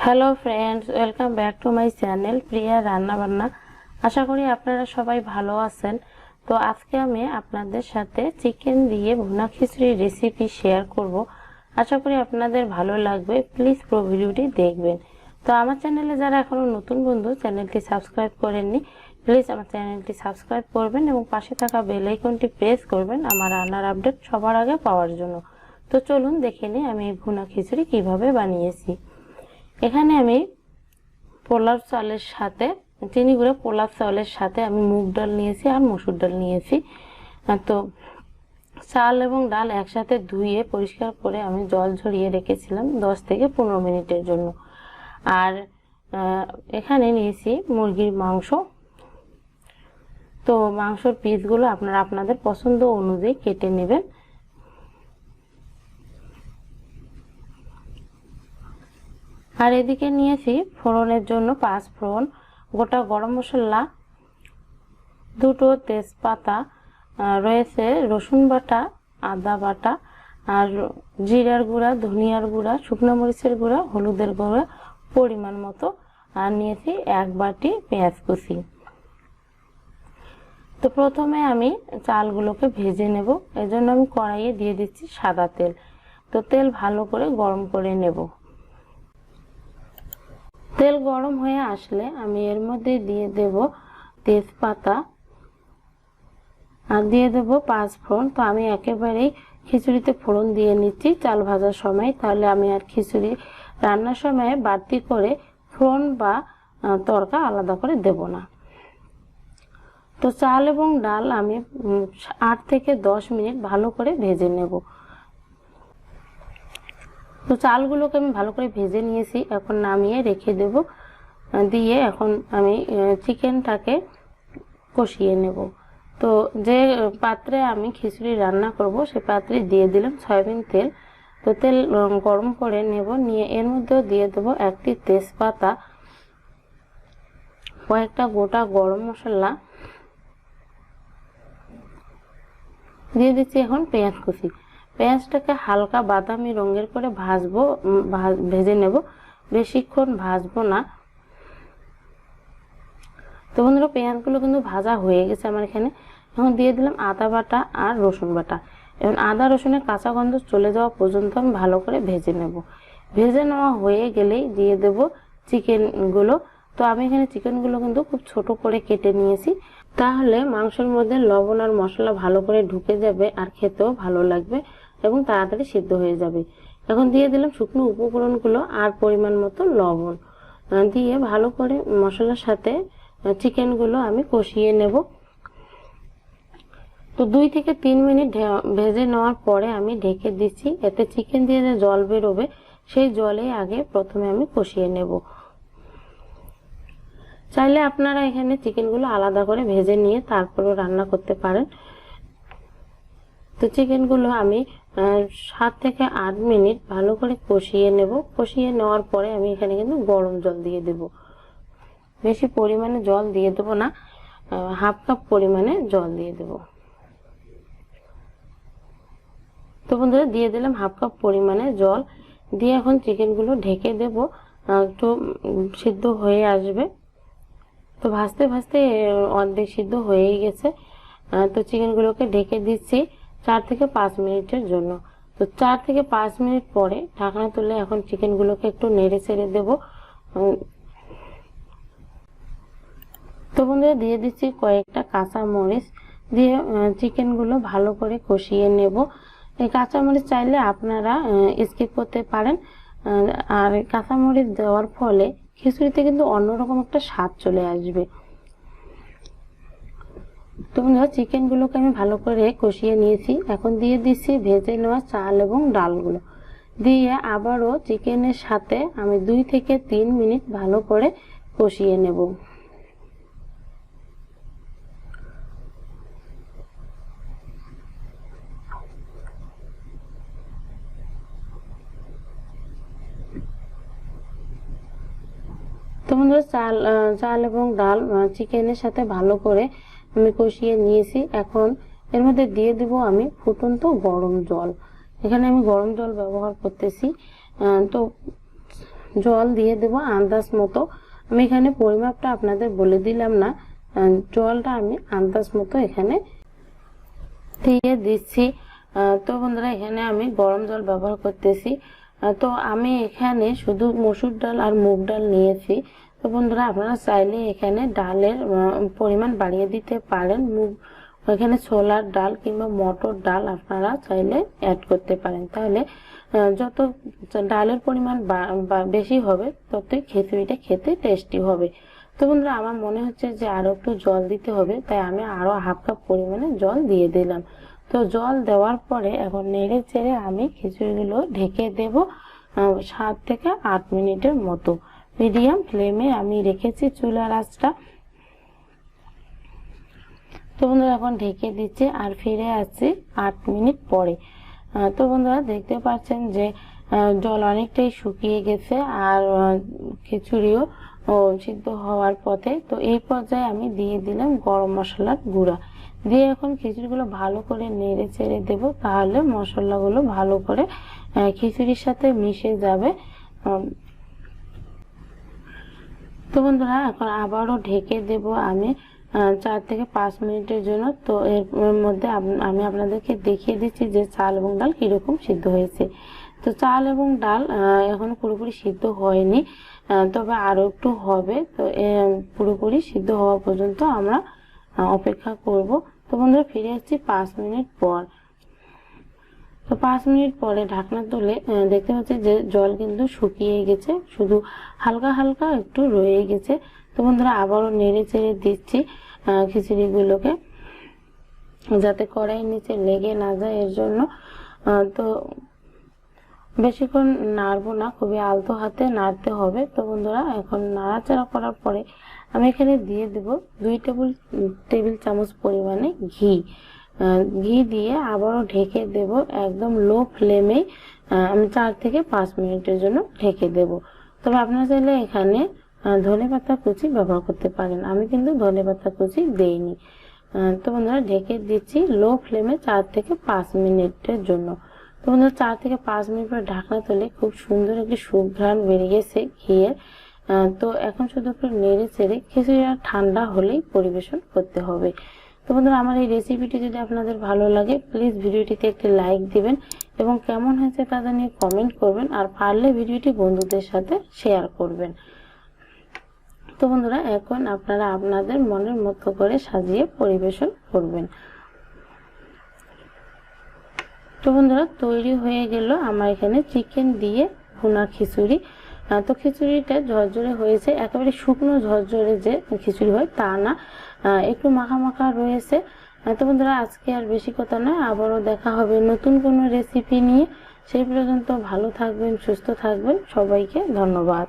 Hello friends, welcome back to my channel Priya রান্না বান্না। আশা করি আপনারা সবাই ভালো আছেন। তো আজকে আমি আপনাদের সাথে চিকেন দিয়ে ভুনা খিচুড়ির রেসিপি শেয়ার করব। আশা করি আপনাদের ভালো লাগবে। প্লিজ পুরো ভিডিওটি দেখবেন। তো আমার চ্যানেলে যারা এখনো নতুন বন্ধু, চ্যানেলটি সাবস্ক্রাইব করেননি, প্লিজ আমার চ্যানেলটি সাবস্ক্রাইব করবেন এবং পাশে থাকা বেল আইকনটি প্রেস করবেন আমার রান্নার আপডেট সবার আগে পাওয়ার জন্য। তো চলুন দেখে নিই আমি এই ভুনা খিচুড়ি কিভাবে বানিয়েছি। এখানে আমি পোলাও চালের সাথে চিনি গুঁড়ো পোলাও চালের সাথে আমি মুগ ডাল নিয়েছি আর মসুর ডাল নিয়েছি। তো চাল এবং ডাল একসাথে ধুয়ে পরিষ্কার করে আমি জল ঝরিয়ে রেখেছিলাম 10 থেকে 15 মিনিটের জন্য। আর এখানে নিয়েছি মুরগির মাংস। তো মাংসর পিসগুলো আপনারা আপনাদের পছন্দ অনুযায়ী কেটে নেবেন। আর এদিকে নিয়েছি ফোড়নের জন্য 5 ফোড়ন, গোটা গরম মশলা, দুটো তেজপাতা, রয়েছে রসুন বাটা, আদা বাটা, আর জিরার গুঁড়া, ধনিয়ার গুঁড়া, শুকনো মরিচের গুঁড়া, হলুদের গুঁড়া পরিমাণ মতো, আর নিয়েছি 1 বাটি পেঁয়াজ কুচি। তো প্রথমে আমি চালগুলোকে ভেজে নেব। এজন্য আমি কড়াইয়ে দিয়ে দিচ্ছি সাদা তেল। তো তেল ভালো করে গরম করে নেব। তেল গরম হয়ে আসলে আমি এর মধ্যে দিয়ে দেব তেজপাতা আর দিয়ে দেব 5 ফোড়ন। তো আমি একেবারেই খিচুড়িতে ফোড়ন দিয়ে নিচ্ছি চাল ভাজার সময়, তাহলে আমি আর খিচুড়ি রান্নার সময় বাড়তি করে ফোড়ন বা তড়কা আলাদা করে দেব না। তো চাল এবং ডাল আমি 8 থেকে 10 মিনিট ভালো করে ভেজে নেব। তো চালগুলোকে আমি ভালো করে ভেজে নিয়েছি, এখন নামিয়ে রেখে দেব। দিয়ে এখন আমি চিকেনটাকে কষিয়ে নেব। তো যে পাত্রে আমি খিচুড়ি রান্না করব সেই পাত্রে দিয়ে দিলাম সয়াবিন তেল। তো তেল গরম করে নেব, নিয়ে এর মধ্যে দিয়ে দেব একটি তেজপাতা, কয়েকটা গোটা গরম মশলা, দিয়ে দিচ্ছি এখন পেঁয়াজ কুচি। পেঁয়াজটাকে হালকা বাদামি রঙের করে ভেজে নেব, বেশিক্ষণ ভাজবো না। তো বন্ধুরা, পেঁয়াজগুলো কিন্তু ভাজা হয়ে গেছে আমার এখানে। এখন দিয়ে দিলাম আদা বাটা আর রসুন বাটা। এখন আদা রসুনের কাঁচা গন্ধ চলে যাওয়া পর্যন্ত আমি ভালো করে ভেজে নেব। ভেজে নেওয়া হয়ে গেলেই দিয়ে দেব চিকেনগুলো। তো আমি এখানে চিকেনগুলো কিন্তু খুব ছোট করে কেটে নিয়েছি, তাহলে মাংসের মধ্যে লবণ আর মশলা ভালো করে ঢুকে যাবে আর খেতেও ভালো লাগবে এবং তাড়াতাড়ি সিদ্ধ হয়ে যাবে। এখন দিয়ে দিলাম শুকনো উপকরণগুলো আর পরিমাণ মতো লবণ দিয়ে ভালো করে মশলার সাথে চিকেনগুলো আমি কষিয়ে নেব। তো 2 থেকে 3 মিনিট ভেজে নেওয়ার পরে আমি ঢেকে দিচ্ছি। এতে চিকেন দিয়ে যে জল বেরোবে সেই জলে আগে প্রথমে আমি কষিয়ে নেব। চাইলে আপনারা এখানে চিকেনগুলো আলাদা করে ভেজে নিয়ে তারপরেও রান্না করতে পারেন। তো চিকেনগুলো আমি 7 থেকে 8 মিনিট ভালো করে কষিয়ে নেব। কষিয়ে নেওয়ার পরে আমি এখানে কিন্তু গরম জল দিয়ে দেব। বেশি পরিমাণে জল দিয়ে দেব না, হাফ কাপ পরিমাণে জল দিয়ে দেব। তো বন্ধুরা, দিয়ে দিলাম হাফ কাপ পরিমাণে জল। দিয়ে এখন চিকেনগুলো ঢেকে দেব, একটু সিদ্ধ হয়ে আসবে। তো ভাজতে ভাজতে অর্ধেক সিদ্ধ হয়েই গেছে। তো চিকেনগুলোকে ঢেকে দিচ্ছি 4 থেকে 5 মিনিটের জন্য। তো 4 থেকে 5 মিনিট পরে ঢাকনা তুলে এখন চিকেনগুলোকে একটু নেড়ে ছেড়ে দেব। তো বন্ধুরা, দিয়ে দিচ্ছি কয়েকটা কাঁচা মরিচ, দিয়ে চিকেনগুলো ভালো করে কষিয়ে নেব। এই কাঁচা মরিচ চাইলে আপনারা স্কিপ করতে পারেন। আর কাঁচা মরিচ দেওয়ার ফলে খিচুড়িতে কিন্তু অন্যরকম একটা স্বাদ চলে আসবে। তো বন্ধুরা, চিকেনগুলোকে আমি ভালো করে কষিয়ে নিয়েছি। এখন দিয়ে দিচ্ছি ভেজে নেওয়া চাল এবং ডালগুলো, দিয়ে আবারও চিকেনের সাথে আমি 2 থেকে 3 মিনিট ভালো করে কষিয়ে নেব। তো বন্ধুরা, চাল এবং ডাল চিকেনের সাথে ভালো করে আমি কষিয়ে নিয়েছি। এখন এর মধ্যে দিয়ে দিব আমি ফুটন্ত গরম জল। এখানে আমি গরম জল ব্যবহার করতেছি। তো জল দিয়ে দেব আন্দাজ মতো। আমি এখানে পরিমাপটা আপনাদের বলে দিলাম না, জলটা আমি আন্দাজ মতো এখানে দিয়ে দিচ্ছি। তো বন্ধুরা এখানে আমি গরম জল ব্যবহার করতেছি। তো আমি এখানে শুধু মসুর ডাল আর মুগ ডাল নিয়েছি। তো বন্ধুরা আপনারা চাইলে এখানে ডালের পরিমাণ বাড়িয়ে দিতে পারেন। এখানে ছোলার ডাল কিংবা মটর ডাল আপনারা চাইলে অ্যাড করতে পারেন। তাহলে যত ডালের পরিমাণ বেশি হবে ততই খিচুড়িটা খেতে টেস্টি হবে। তো বন্ধুরা আমার মনে হচ্ছে যে আরো একটু জল দিতে হবে, তাই আমি আরো হাফ কাপ পরিমাণে জল দিয়ে দিলাম। তো জল দেওয়ার পরে এখন নেড়ে চেড়ে আমি খিচুড়িগুলো ঢেকে দেব 7 থেকে 8 মিনিটের মতো। মিডিয়াম ফ্লেমে আমি রেখেছি চুলার আঁচটা। তো বন্ধুরা এখন ঢেকে দিচ্ছি আর ফিরে আসছি 8 মিনিট পরে। তো বন্ধুরা দেখতে পাচ্ছেন যে জল অনেকটাই শুকিয়ে গেছে আর খিচুড়িও সিদ্ধ হওয়ার পথে। তো এই পর্যায়ে আমি দিয়ে দিলাম গরম মশলার গুঁড়া দিয়ে এখন খিচুড়িগুলো ভালো করে নেড়ে চেড়ে দেবো, তাহলে মশলাগুলো ভালো করে খিচুড়ির সাথে মিশে যাবে। তো বন্ধুরা এখন আবারও ঢেকে দেব আমি 4 থেকে 5 মিনিটের জন্য। তো এর মধ্যে আমি আপনাদেরকে দেখিয়ে দিচ্ছি যে চাল এবং ডাল কিরকম সিদ্ধ হয়েছে। তো চাল এবং ডাল এখন পুরোপুরি সিদ্ধ হয়নি, তবে আরো একটু হবে। তো পুরোপুরি সিদ্ধ হওয়া পর্যন্ত আমরা অপেক্ষা করব। তো বন্ধুরা ফিরে আসছি 5 মিনিট পর। তো 5 মিনিট পরে ঢাকনা তুলে দেখতে পাচ্ছি যে জল কিন্তু শুকিয়ে গেছে, শুধু হালকা হালকা একটু রয়ে গেছে। তো বন্ধুরা আবারও নেড়ে চেড়ে দিচ্ছি খিচুড়িগুলোকে, যাতে কড়াইয়ের নিচে লেগে না যায় এর জন্য। তো বেশিক্ষণ নাড়বো না, খুবই আলতো হাতে নাড়তে হবে। তো বন্ধুরা এখন নাড়াচাড়া করার পরে আমি এখানে দিয়ে দেব 2 টেবিল চামচ পরিমাণে ঘি। ঘি দিয়ে আবারও ঢেকে দেব একদম লো ফ্লেমে। আমি 4 থেকে 5 মিনিটের জন্য ঢেকে দেব। তবে আপনারা চাইলে এখানে ধনেপাতা কুচি ব্যবহার করতে পারেন, আমি কিন্তু ধনেপাতা কুচি দেইনি। তো বন্ধুরা ঢেকে দিচ্ছি লো ফ্লেমে 4 থেকে 5 মিনিটের জন্য। তো বন্ধুরা 4 থেকে 5 মিনিট পর ঢাকনা তুলে খুব সুন্দর একটি সুঘ্রাণ বেরিয়ে গেছে ঘিয়ের। তো এখন শুধু একটু নেড়ে চেড়ে খিচুড়িটা ঠান্ডা হলেই পরিবেশন করতে হবে। তো বন্ধুরা আমার এই রেসিপিটি যদি আপনাদের ভালো লাগে প্লিজ ভিডিওটিতে একটি লাইক দিবেন এবং কেমন হয়েছে তা জানিয়ে কমেন্ট করবেন, আর পারলে ভিডিওটি বন্ধুদের সাথে শেয়ার করবেন। তো বন্ধুরা এখন আপনারা আপনাদের মনের মতো করে সাজিয়ে পরিবেশন করবেন। তো বন্ধুরা তৈরি হয়ে গেল আমার এখানে চিকেন দিয়ে ভুনা খিচুড়ি। তো খিচুড়িটা ঝরঝরে হয়েছে, একেবারে শুকনো ঝরঝরে যে খিচুড়ি হয় তা না, একটু মাখা মাখা রয়েছে। তো বন্ধুরা আজকে আর বেশি কথা নয়, আবারও দেখা হবে নতুন কোনো রেসিপি নিয়ে। সেই পর্যন্ত ভালো থাকবেন, সুস্থ থাকবেন। সবাইকে ধন্যবাদ।